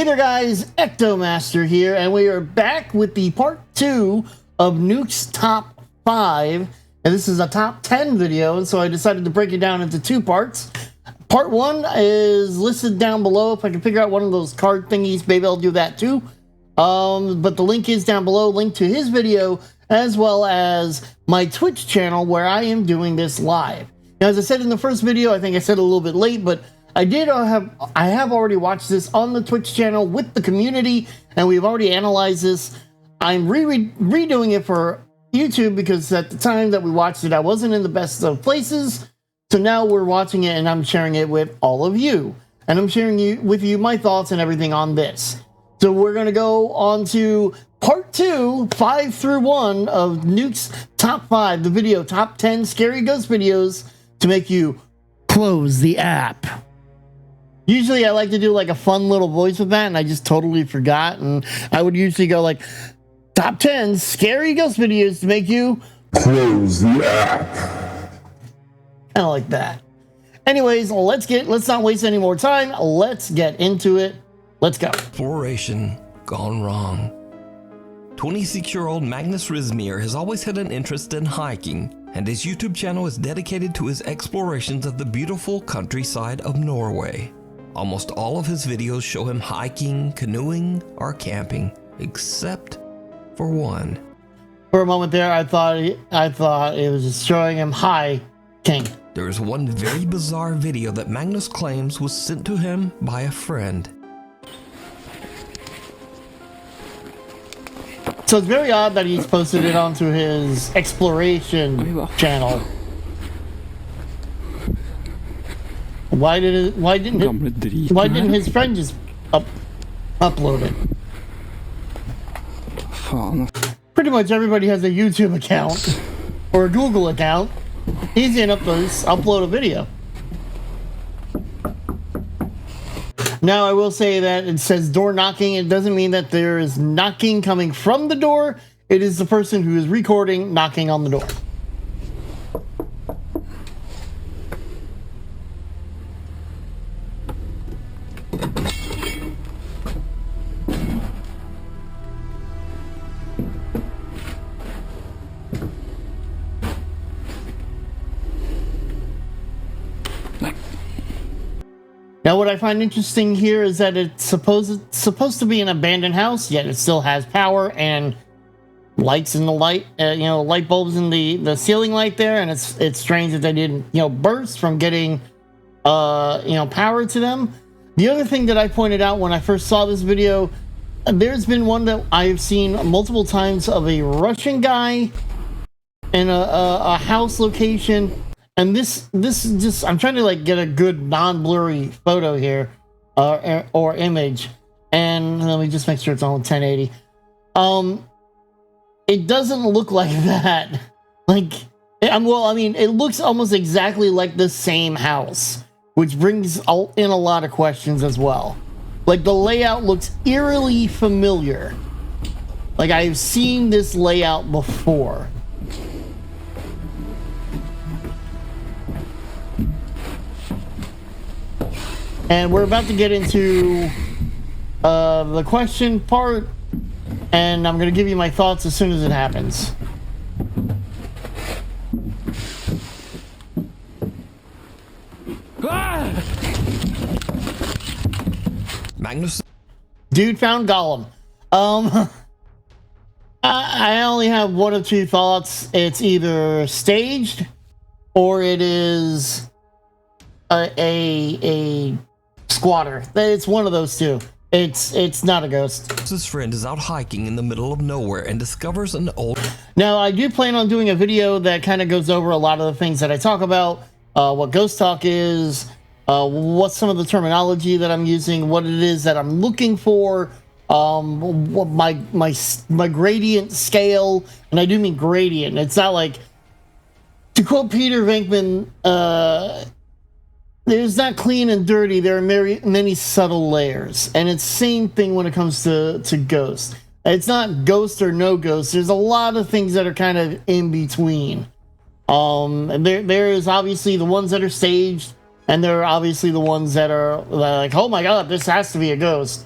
there guys, EctoMaster here, and we are back with the part 2 of Nuke's Top 5, and this is a top 10 video, and so I decided to break it down into 2 parts. Part 1 is listed down below. If I can figure out one of those card thingies, maybe I'll do that too. But the link is down below, link to his video, as well as my Twitch channel where I am doing this live. Now, as I said in the first video, I think I said it a little bit late, but I have already watched this on the Twitch channel with the community, and we've already analyzed this. I'm redoing it for YouTube because at the time that we watched it, I wasn't in the best of places. So now we're watching it, and I'm sharing it with all of you, and I'm sharing with you my thoughts and everything on this. So we're gonna go on to part 2, 5 through 1 of Nuke's Top 5, the video top 10 scary ghost videos to make you close the app. Usually I like to do like a fun little voice with that, and I just totally forgot, and I would usually go like, top 10 scary ghost videos to make you close the app. Kind of like that. Anyways, let's not waste any more time. Let's get into it. Let's go. Exploration gone wrong. 26-year-old Magnus Rismir has always had an interest in hiking, and his YouTube channel is dedicated to his explorations of the beautiful countryside of Norway. Almost all of his videos show him hiking, canoeing, or camping, except for one. For a moment there, I thought it was just showing him hiking. There is one very bizarre video that Magnus claims was sent to him by a friend. So it's very odd that he's posted it onto his exploration channel. Why didn't his friend just upload it? Pretty much everybody has a YouTube account or a Google account. Easy enough to upload a video. Now I will say that it says door knocking. It doesn't mean that there is knocking coming from the door. It is the person who is recording knocking on the door. Now, what I find interesting here is that it's supposed to be an abandoned house, yet it still has power and lights in the light bulbs in the ceiling light there, and it's strange that they didn't, burst from getting, power to them. The other thing that I pointed out when I first saw this video, there's been one that I've seen multiple times of a Russian guy in a house location. And this is just, I'm trying to like get a good non-blurry photo here, or image, and let me just make sure it's on 1080. It doesn't look like that. Like, it looks almost exactly like the same house, which brings in a lot of questions as well. Like, the layout looks eerily familiar. Like, I've seen this layout before. And we're about to get into the question part, and I'm going to give you my thoughts as soon as it happens. Magnus. Dude found Gollum. I only have one of 2 thoughts. It's either staged, or it is a squatter. It's one of those 2. It's not a ghost. His friend is out hiking in the middle of nowhere and discovers an old... Now, I do plan on doing a video that kind of goes over a lot of the things that I talk about, what ghost talk is, what's some of the terminology that I'm using, what it is that I'm looking for, what my gradient scale, and I do mean gradient. It's not like, to quote Peter Venkman, there's not clean and dirty. There are many subtle layers. And it's the same thing when it comes to ghosts. It's not ghost or no ghost. There's a lot of things that are kind of in between. There is obviously the ones that are staged, and there are obviously the ones that are like, oh my god, this has to be a ghost.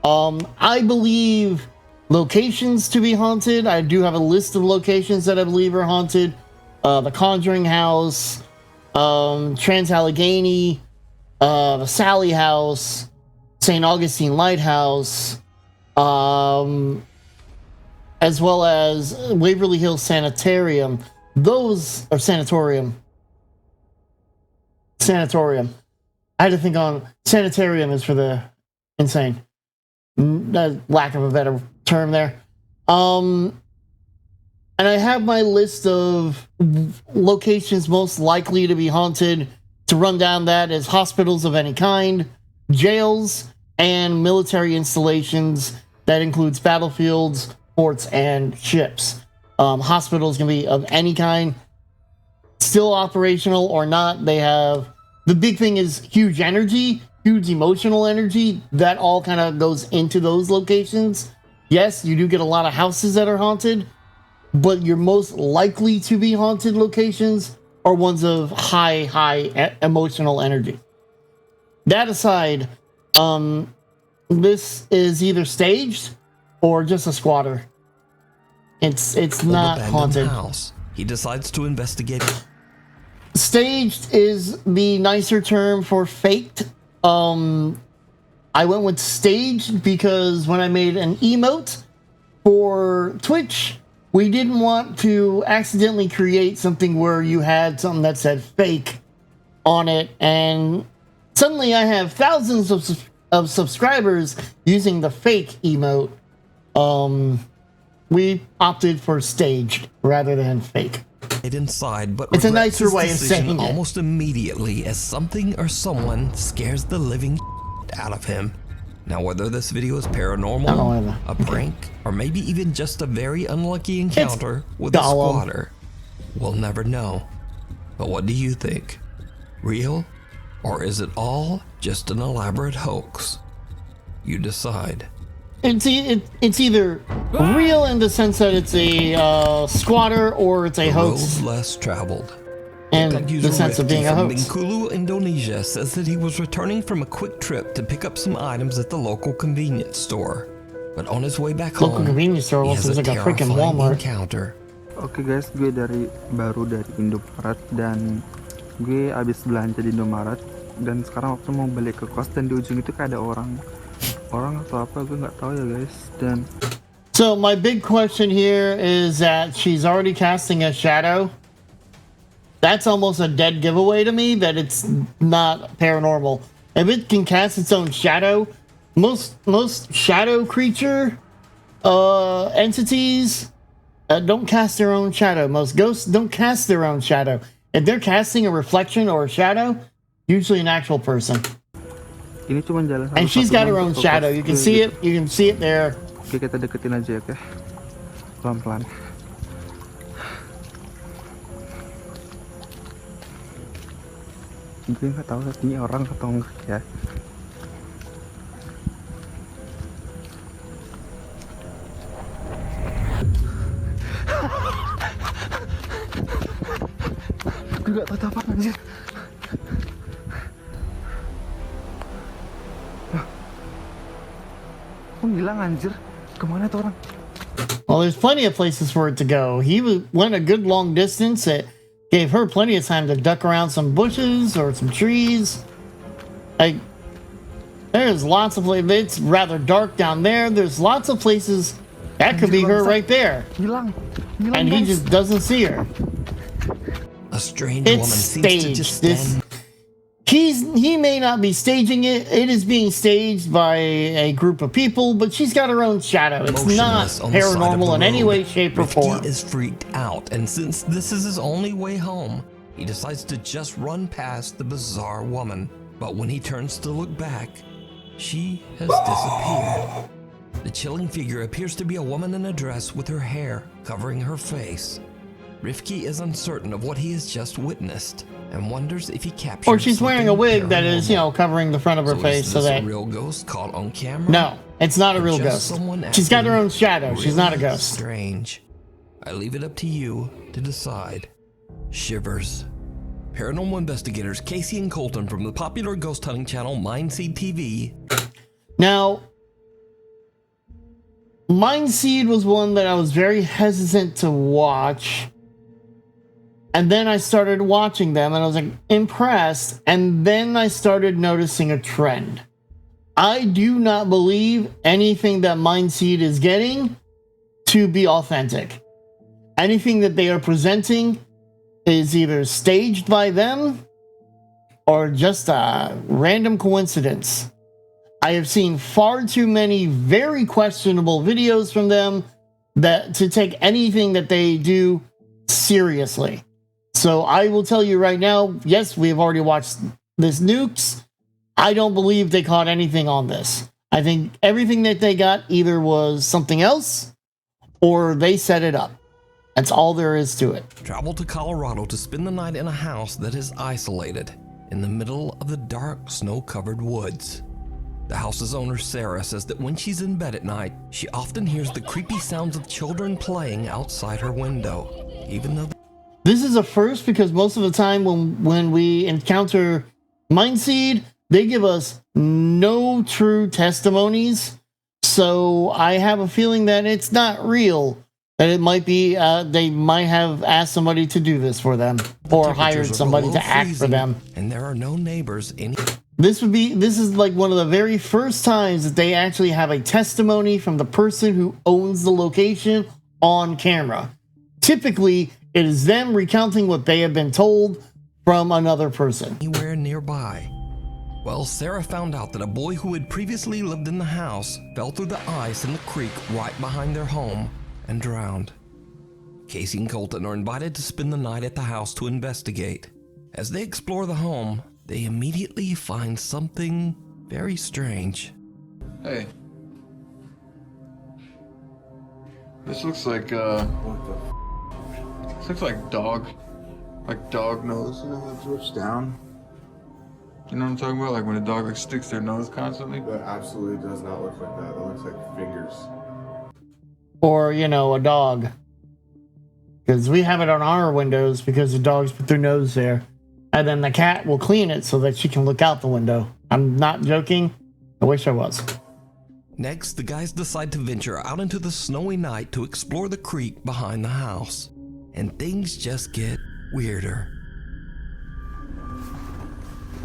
I believe locations to be haunted. I do have a list of locations that I believe are haunted. The Conjuring House, Trans-Allegheny, the Sally House, St. Augustine Lighthouse, as well as Waverly Hills Sanitarium. Those are Sanatorium. I had to think on sanitarium is for the insane. Lack of a better term there. And I have my list of locations most likely to be haunted. To run down that is hospitals of any kind, jails, and military installations. That includes battlefields, ports, and ships. Hospitals can be of any kind, still operational or not. They have, the big thing is huge energy, huge emotional energy. That all kind of goes into those locations. Yes, you do get a lot of houses that are haunted, but your most likely to be haunted locations are ones of high emotional energy. That aside, this is either staged or just a squatter. It's not haunted. House. He decides to investigate it. Staged is the nicer term for faked. I went with staged because when I made an emote for Twitch, we didn't want to accidentally create something where you had something that said fake on it, and suddenly I have thousands of subscribers using the fake emote. We opted for staged rather than fake. Inside, but it's a nicer way of saying it. Almost immediately as something or someone scares the living out of him. Now, whether this video is paranormal, a prank, or maybe even just a very unlucky encounter with a squatter, we'll never know. But what do you think? Real? Or is it all just an elaborate hoax? You decide. It's either real in the sense that it's a squatter or it's a hoax. Road less traveled. And the sense of being a hoax. Bengkulu, Indonesia says that he was returning from a quick trip to pick up some items at the local convenience store. But on his way back home, convenience store he has a like a freaking Walmart encounter. Oke guys, gue baru dari Indomaret dan gue abis belanja di Indomaret dan sekarang waktu mau balik ke kos dan di ujung itu kayak ada orang atau apa gue nggak tahu ya guys. Dan so my big question here is that she's already casting a shadow. That's almost a dead giveaway to me that it's not paranormal. If it can cast its own shadow, most shadow creature entities don't cast their own shadow. Most ghosts don't cast their own shadow. If they're casting a reflection or a shadow, usually an actual person. Ini cuma jalan satu-satunya. And she's got her own shadow. You can see it. You can see it there. Oke, kita deketin aja ya, oke. Pelan-pelan. Gue nggak tahu ini orang atau enggak ya. Gue nggak tahu apa anjir. Hilang anjir. Kemana tuh orang? Well, there's plenty of places for it to go. He went a good long distance. It gave her plenty of time to duck around some bushes or some trees. Like, there's lots of places. It's rather dark down there. There's lots of places. That could be her right there. And he just doesn't see her. A strange woman seems to just stand. He may not be staging it. It is being staged by a group of people, but she's got her own shadow. It's not paranormal in any way, shape, or form. He is freaked out, and since this is his only way home, he decides to just run past the bizarre woman. But when he turns to look back, she has disappeared. The chilling figure appears to be a woman in a dress with her hair covering her face. Rifki is uncertain of what he has just witnessed and wonders if he captured. Or she's wearing a wig that is, covering the front of her face, so that a real ghost caught on camera. No, it's not a real ghost. She's got her own shadow. She's not a ghost. Strange. I leave it up to you to decide. Shivers. Paranormal investigators Casey and Colton from the popular ghost hunting channel Mindseed TV. Now, Mindseed was one that I was very hesitant to watch. And then I started watching them and I was like impressed. And then I started noticing a trend. I do not believe anything that Mindseed is getting to be authentic. Anything that they are presenting is either staged by them or just a random coincidence. I have seen far too many very questionable videos from them that to take anything that they do seriously. So I will tell you right now, yes, we have already watched this Nukes. I don't believe they caught anything on this. I think everything that they got either was something else or they set it up. That's all there is to it. Travel to Colorado to spend the night in a house that is isolated in the middle of the dark, snow-covered woods. The house's owner, Sarah, says that when she's in bed at night, she often hears the creepy sounds of children playing outside her window, even though... This is a first because most of the time when we encounter Mindseed, they give us no true testimonies. So I have a feeling that it's not real. That it might be, they might have asked somebody to do this for them or hired somebody to act for them. And there are no neighbors in... This is like one of the very first times that they actually have a testimony from the person who owns the location on camera. Typically, it is them recounting what they have been told from another person. Anywhere nearby. Well, Sarah found out that a boy who had previously lived in the house fell through the ice in the creek right behind their home and drowned. Casey and Colton are invited to spend the night at the house to investigate. As they explore the home, they immediately find something very strange. Hey. This looks like, this looks like dog nose, you know, that drips down. You know what I'm talking about? Like when a dog like sticks their nose constantly? That absolutely does not look like that. That looks like fingers. Or, you know, a dog. Because we have it on our windows because the dogs put their nose there. And then the cat will clean it so that she can look out the window. I'm not joking. I wish I was. Next, the guys decide to venture out into the snowy night to explore the creek behind the house. And things just get weirder.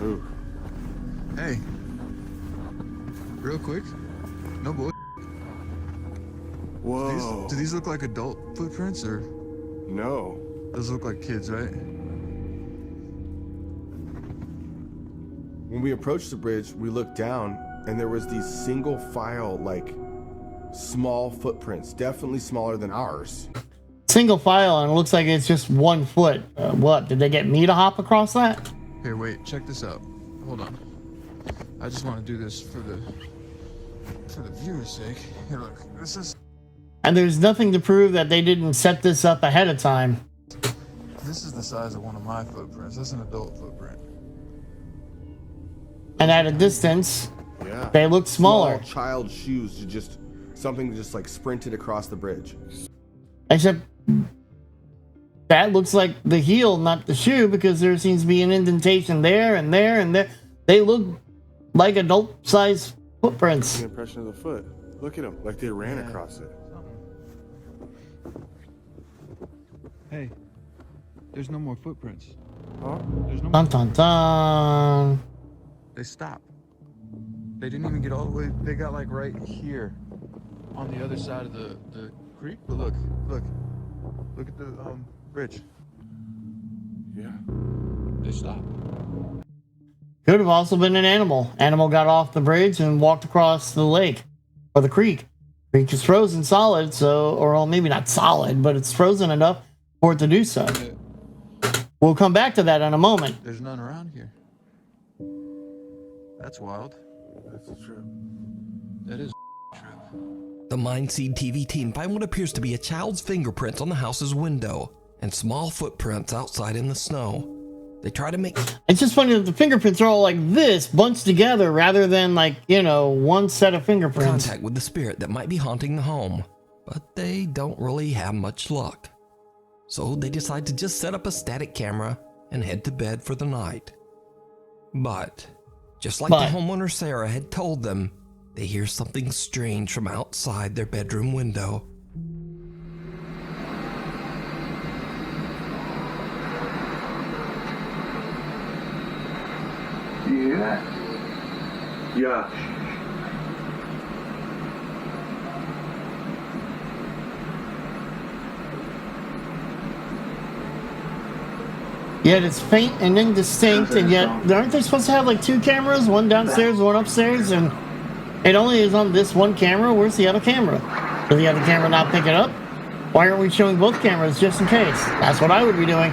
Ooh. Hey. Real quick. No boy. Whoa. Do these look like adult footprints or? No. Those look like kids, right? When we approached the bridge, we looked down and there was these single file, like, small footprints, definitely smaller than ours. Single file, and it looks like it's just 1 foot. What? Did they get me to hop across that? Here, wait, check this out. Hold on. I just want to do this for the viewer's sake. Here, look. This is And there's nothing to prove that they didn't set this up ahead of time. the size of one of my footprints. That's an adult footprint. And at a distance, Yeah. they look smaller. Small child shoes to just something just like sprinted across the bridge. Except that looks like the heel, not the shoe, because there seems to be an indentation there and there and there. They look like adult-sized footprints. The impression of the foot. Look at them, like they ran across it. Hey, there's no more footprints. Huh? There's no Dun dun dun. They stopped. They didn't even get all the way. They got like right here on the other side of the creek. But look at the bridge. Yeah. They stopped. Could have also been an animal. Animal got off the bridge and walked across the lake or the creek. Creek is frozen solid, so, or well, maybe not solid, but it's frozen enough for it to do so. We'll come back to that in a moment. There's none around here. That's wild. That's a trip. That is. The Mindseed TV team find what appears to be a child's fingerprints on the house's window and small footprints outside in the snow. They try to make... It's just funny that the fingerprints are all like this, bunched together, rather than like, you know, one set of fingerprints. contact with the spirit that might be haunting the home, but they don't really have much luck. So they decide to just set up a static camera and head to bed for the night. But, just like the homeowner Sarah had told them, they hear something strange from outside their bedroom window. Do you hear that? Yeah. Yet it's faint and indistinct, and yet aren't they supposed to have like two cameras, one downstairs, one upstairs, and it only is on this one camera? Where's the other camera? Does the other camera not pick it up? Why aren't we showing both cameras just in case? That's what I would be doing.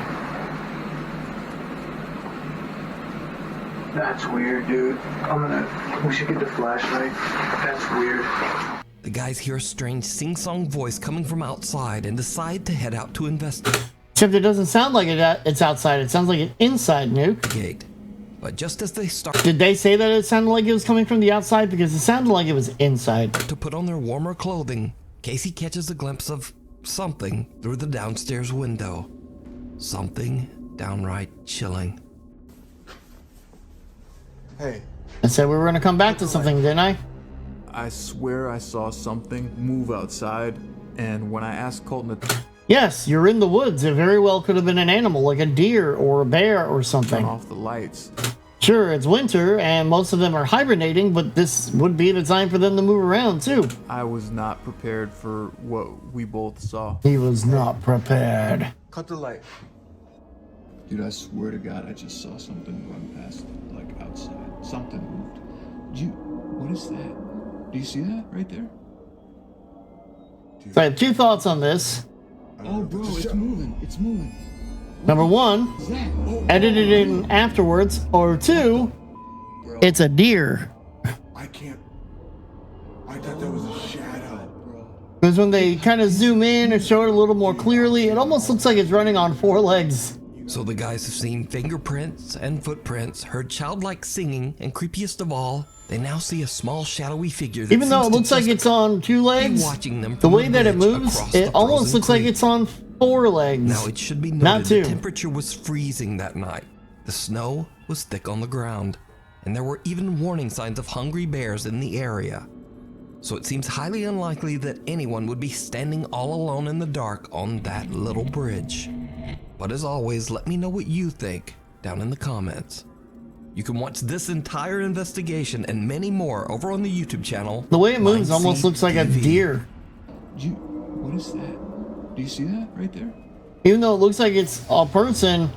That's weird, dude. We should get the flashlight. That's weird. The guys hear a strange sing-song voice coming from outside and decide to head out to investigate. Except it doesn't sound like it's outside. It sounds like it's inside, Nuke. But just as they start Did they say that it sounded like it was coming from the outside? Because it sounded like it was inside. to put on their warmer clothing, Casey catches a glimpse of something through the downstairs window. Something downright chilling. Hey, I said we were going to come back to something, didn't I? I swear I saw something move outside, and when I asked Colton to Yes, you're in the woods. It very well could have been an animal, like a deer or a bear or turn something. off the lights, Sure, it's winter, and most of them are hibernating, but this would be the time for them to move around, too. I was not prepared for what we both saw. He was not prepared. Cut the light. Dude, I swear to God, I just saw something run past, like, outside. Something moved. What is that? Do you see that right there? So I have two thoughts on this. Oh, bro, it's moving. It's moving. Number one, What is that? edited it in afterwards, or two, it's a deer. I can't. I thought that was a shadow. Because when they kind of zoom in and show it a little more clearly, it almost looks like it's running on four legs. So the guys have seen fingerprints and footprints, heard childlike singing, and creepiest of all, they now see a small shadowy figure that Even though it seems to looks like just it's on two legs, watching them the from way the that it bridge moves, across the it almost frozen looks like creek. it's on four legs. Now it should be Not noted two. the temperature was freezing that night. The snow was thick on the ground, and there were even warning signs of hungry bears in the area. So it seems highly unlikely that anyone would be standing all alone in the dark on that little bridge. But as always, let me know what you think down in the comments. You can watch this entire investigation and many more over on the YouTube channel. The way it moves Line almost C looks like a TV. deer. What is that? Do you see that right there? Even though it looks like it's a person,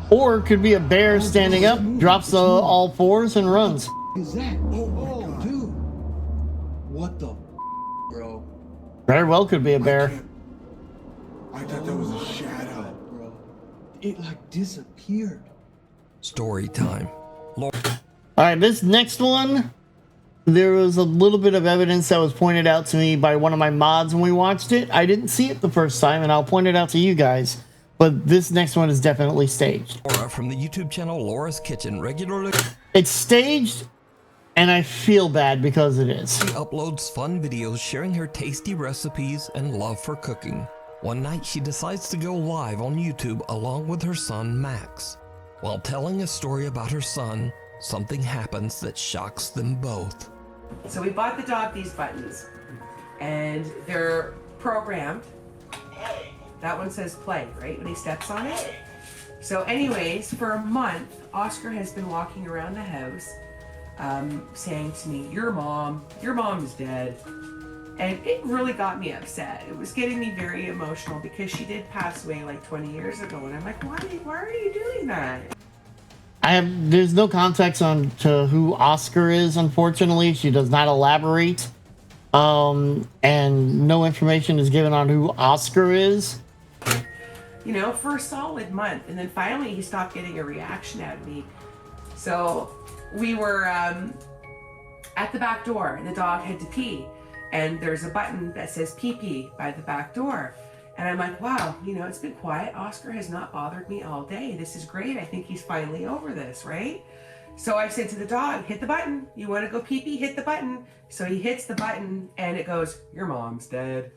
or it could be a bear standing up, drops the all fours and runs. Is that? Oh, dude. What the bro? Very well could be a bear. I thought that was a shadow. Bro. It like disappeared. Story time. Alright, this next one, there was a little bit of evidence that was pointed out to me by one of my mods when we watched it. I didn't see it the first time, and I'll point it out to you guys. But this next one is definitely staged. Laura from the YouTube channel Laura's Kitchen regularly It's staged, and I feel bad because it is. uploads fun videos sharing her tasty recipes and love for cooking. One night she decides to go live on YouTube along with her son Max. While telling a story about her son, something happens that shocks them both. So we bought the dog these buttons, and they're programmed. That one says play, right, when he steps on it? So anyways, for a month, Oscar has been walking around the house saying to me, your mom is dead. And it really got me upset. It was getting me very emotional because she did pass away like 20 years ago. And I'm like, why are you doing that? There's no context on to who Oscar is, unfortunately. She does not elaborate. And no information is given on who Oscar is. You know, for a solid month. And then finally he stopped getting a reaction out of me. So we were at the back door and the dog had to pee. And there's a button that says pee pee by the back door. And I'm like, wow, you know, it's been quiet. Oscar has not bothered me all day. This is great. I think he's finally over this, right? So I said to the dog, hit the button. You want to go pee pee? Hit the button. So he hits the button and it goes, your mom's dead.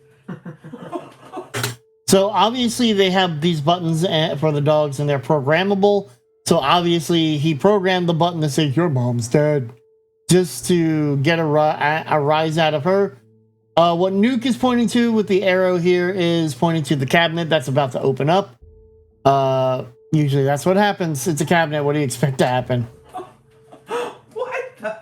So obviously they have these buttons for the dogs and they're programmable. So obviously he programmed the button to say, your mom's dead. just to get a rise out of her. What Nuke is pointing to with the arrow here is pointing to the cabinet that's about to open up. Usually that's what happens. It's a cabinet. What do you expect to happen? What the?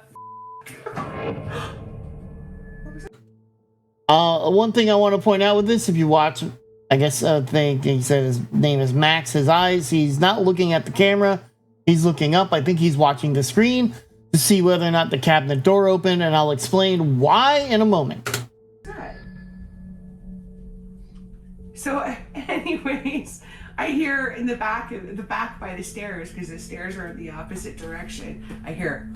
One thing I want to point out with this, if you watch, I guess I think he said his name is Max. His eyes, he's not looking at the camera. He's looking up. I think he's watching the screen to see whether or not the cabinet door opened, and I'll explain why in a moment. So, anyways, I hear in the back by the stairs, because the stairs are in the opposite direction. I hear.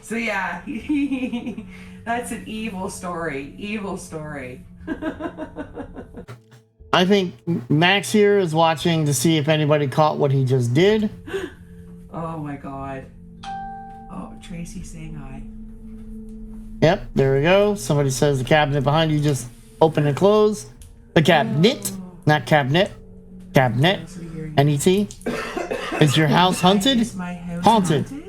So yeah, that's an evil story. Evil story. I think Max here is watching to see if anybody caught what he just did. Oh my god. Oh, Tracy saying hi. Yep, there we go. Somebody says the cabinet behind you just open and close. The cabinet, not cabinet. Cabinet. N-E-T. Is your house haunted? Is my house Haunted.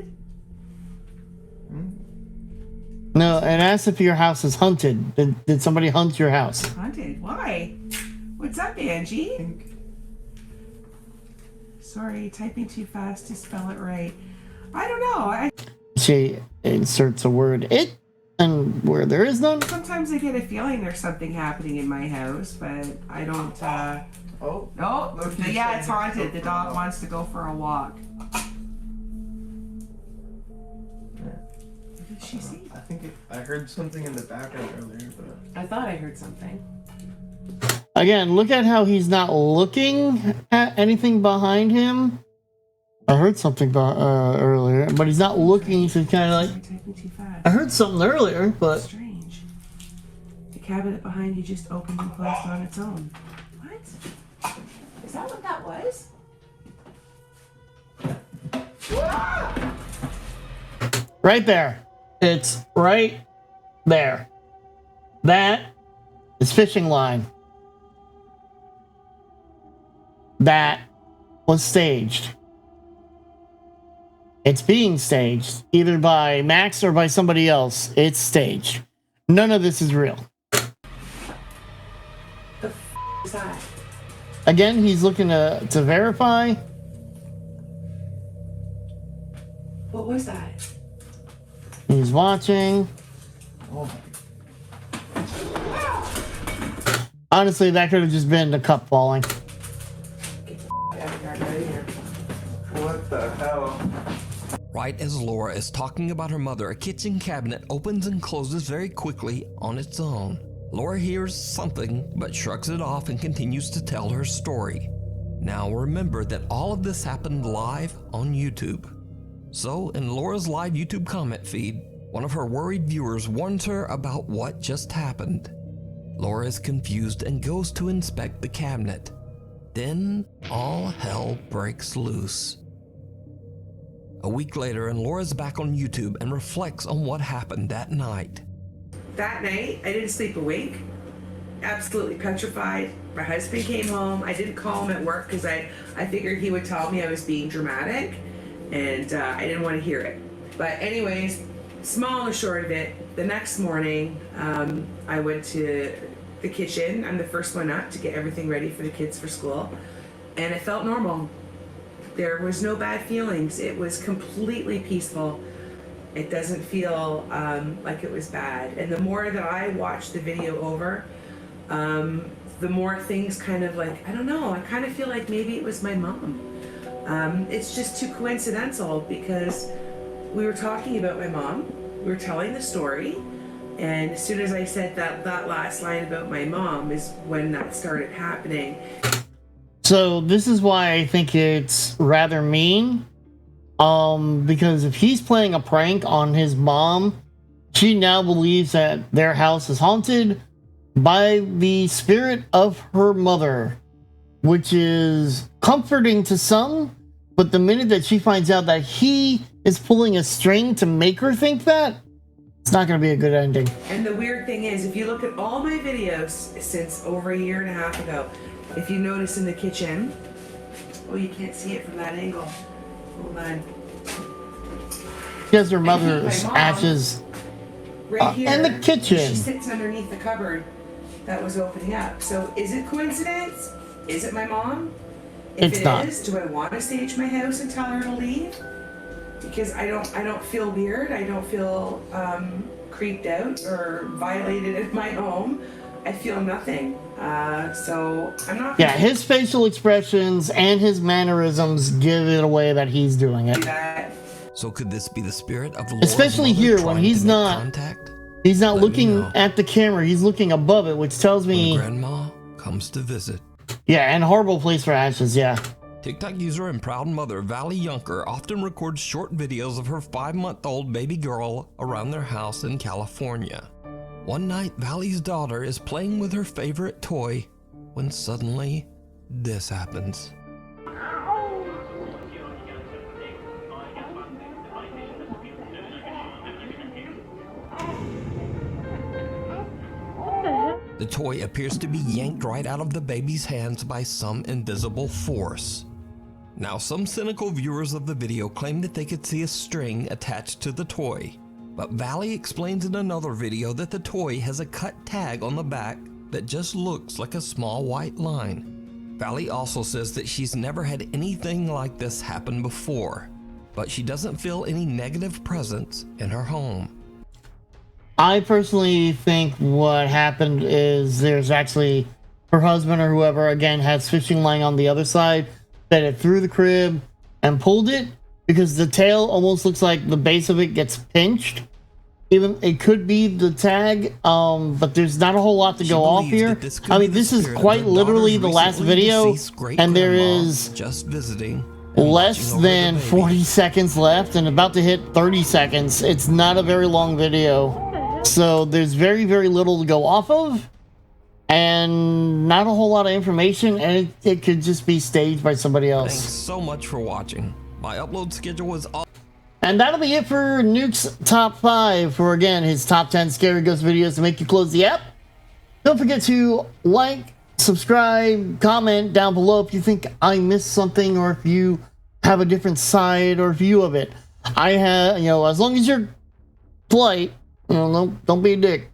No, and ask if your house is hunted. Did somebody hunt your house? Haunted? Why? What's up, Angie? Sorry, typing too fast to spell it right. I don't know. She inserts a word it and where there is none. Sometimes I get a feeling there's something happening in my house, but I don't. Oh, yeah, it's haunted. The dog wants to go for a walk. What did she see? I heard something in the background earlier, but I thought I heard something. Again, look at how he's not looking at anything behind him. I heard something earlier, but he's not looking to kind of like. Typing too fast. I heard something earlier, but. Strange. The cabinet behind you just opened and closed on its own. What? Is that what that was? Right there. It's right there. That is fishing line. That was staged. It's being staged, either by Max or by somebody else. It's staged. None of this is real. The is that? Again, he's looking to verify. What was that? He's watching. Honestly, that could have just been the cup falling. what the hell? Right as Laura is talking about her mother, a kitchen cabinet opens and closes very quickly on its own. Laura hears something, but shrugs it off and continues to tell her story. Now remember that all of this happened live on YouTube. So, in Laura's live YouTube comment feed, one of her worried viewers warns her about what just happened. Laura is confused and goes to inspect the cabinet. Then, all hell breaks loose. A week later, and Laura's back on YouTube and reflects on what happened that night. That night, I didn't sleep a wink. Absolutely petrified. My husband came home. I didn't call him at work because I figured he would tell me I was being dramatic, and I didn't want to hear it. But anyways, small and short of it, the next morning, I went to the kitchen. I'm the first one up to get everything ready for the kids for school, and it felt normal. There was no bad feelings. It was completely peaceful. It doesn't feel like it was bad. And the more that I watched the video over, the more things kind of like, I don't know, I kind of feel like maybe it was my mom. It's just too coincidental because we were talking about my mom, we were telling the story, and as soon as I said that last line about my mom is when that started happening. So this is why I think it's rather mean. Because if he's playing a prank on his mom, she now believes that their house is haunted by the spirit of her mother, which is comforting to some, but the minute that she finds out that he is pulling a string to make her think that, it's not going to be a good ending. And the weird thing is, if you look at all my videos since over a year and a half ago, if you notice in the kitchen, Oh, you can't see it from that angle. Hold on. She has her I think mother's my mom- ashes Right here. in the kitchen. She sits underneath the cupboard that was opening up. So is it coincidence? Is it my mom? If It's it not. is, do I want to stage my house and tell her to leave? Because I don't feel weird. I don't feel creeped out or violated in my home. I feel nothing. So I'm not. Yeah, his facial expressions and his mannerisms give it away that he's doing it. Do that. So could this be the spirit of Laura's Especially mother here trying when to he's make not contact? he's not Let me looking know. at the camera, he's looking above it, which tells When me Grandma comes to visit. yeah, and horrible place for ashes, yeah. TikTok user and proud mother Valley Yunker often records short videos of her 5-month-old baby girl around their house in California. One night, Valley's daughter is playing with her favorite toy when suddenly this happens. The toy appears to be yanked right out of the baby's hands by some invisible force. Now, some cynical viewers of the video claim that they could see a string attached to the toy, but Valley explains in another video that the toy has a cut tag on the back that just looks like a small white line. Valley also says that she's never had anything like this happen before, but she doesn't feel any negative presence in her home. I personally think what happened is there's actually her husband or whoever again has fishing line on the other side that it through the crib and pulled it, because the tail almost looks like the base of it gets pinched. Even it could be the tag, but there's not a whole lot to She go off believes here. that this could I be mean, the this is spirit of quite her literally daughter's the last recently video, deceased and there great-grandma is just visiting and less watching over the than baby. 40 seconds left and about to hit 30 seconds. It's not a very long video, so there's very, very little to go off of, and not a whole lot of information, and it could just be staged by somebody Thanks else. so much for watching. My upload schedule is all. And that'll be it for Nuke's Top 5 for, again, his top 10 Scary Ghost videos to make you close the app. Don't forget to like, subscribe, comment down below if you think I missed something, or if you have a different side or view of it. I have, you know, as long as you're polite, you know, don't be a dick.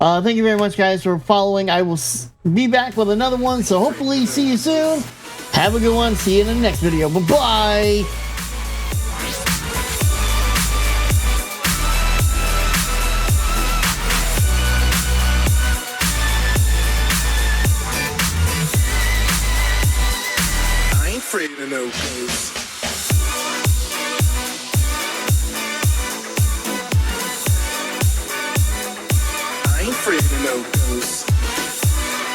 Thank you very much, guys, for following. I will be back with another one, so hopefully see you soon. Have a good one. See you in the next video. Bye-bye. I ain't afraid of no ghosts. I ain't afraid of no ghosts.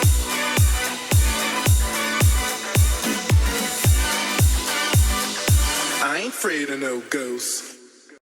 I ain't afraid of no ghosts.